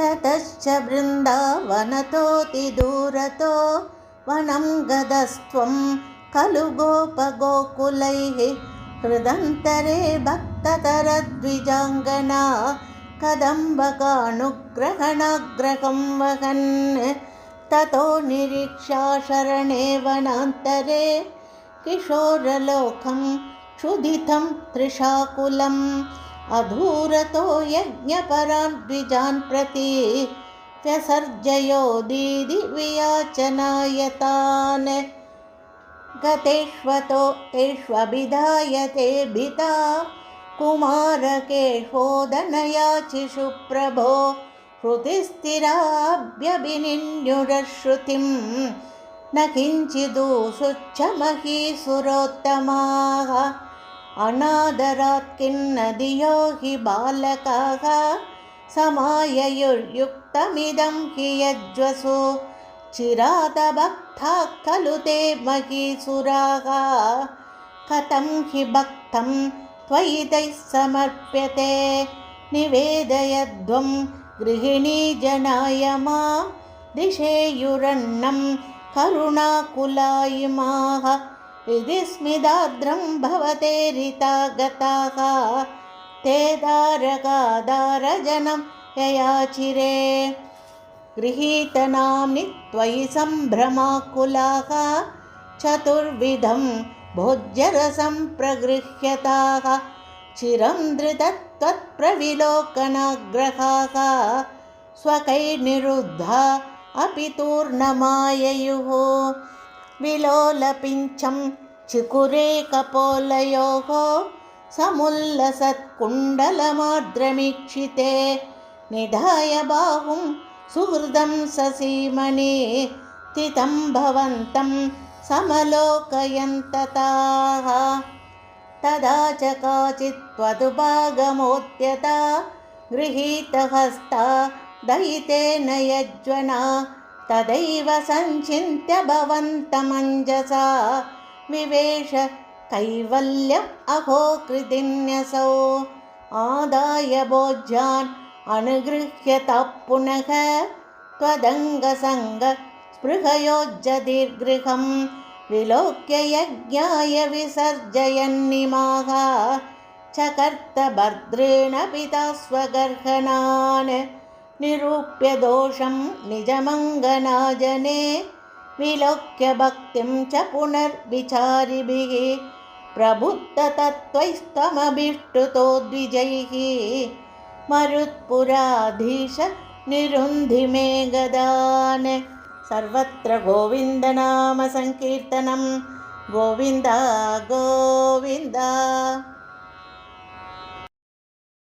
ततश्च वृन्दावनतोऽतिदूरतो वनं गतस्त्वं खलु गोपगोकुलैः हृदन्तरे भक्ततरद्विजाङ्गना कदम्बकानुग्रहणाग्रहं वहन् ततो निरीक्षा शरणे वनान्तरे किशोरलोकं क्षुधितं त्रिशाकुलम् अधूरतो यज्ञपरान् द्विजान् प्रति व्यसर्जयो दीदिवियाचनायतान् गतेष्वतो तेष्वभिधायते भिता कुमारकेशोदनयाचिषु प्रभो श्रुतिस्थिराभ्यभिनिन्युरश्रुतिं न किञ्चिदूषुच्छमहीसुरोत्तमाः अनादरात् किन्नदियो हि बालकाः समाययुर्युक्तमिदं हि यज्वसु चिरातभक्ताः खलु ते महीसुराः कथं हि भक्तं त्वयि तैः समर्प्यते निवेदयध्वं गृहिणी जनाय मा दिशेयुरन्नं करुणाकुलायिमाः इति स्मिदार्द्रं भवते रिता गताः ते दारकादारजनं ययाचिरे गृहीतनाम्नि त्वयि सम्भ्रमाकुलाः चतुर्विधं भोज्यरसं प्रगृह्यताः चिरं धृतत्वत्प्रविलोकनाग्रहाः स्वकैर्निरुद्धा अपि तूर्णमाययुः विलोलपिञ्चं चिकुरे कपोलयोः समुल्लसत्कुण्डलमार्द्रमीक्षिते निधाय बाहुं सुहृदं ससीमने स्थितं भवन्तं समलोकयन्तताः तदा च काचित् त्वदुपागमोद्यता गृहीतहस्ता दयितेन यज्वना तदैव सञ्चिन्त्य भवन्तमञ्जसा विवेश कैवल्यम् अहो कृतिन्यसौ आदाय भोज्यान् अनुगृह्यतः पुनः त्वदङ्गसङ्गस्पृहयोज्जदीर्गृहं विलोक्य यज्ञाय विसर्जयन्निमाः चकर्तभर्द्रेण पिता स्वगर्हणान् निरूप्य दोषं निजमङ्गनाजने विलोक्य भक्तिं च पुनर्विचारिभिः प्रबुद्धतत्त्वैस्त्वमभीष्टुतो द्विजैः मरुत्पुराधीश निरुन्धि मे गदान् सर्वत्र गोविन्दनाम संकीर्तनं गोविन्द गोविन्द।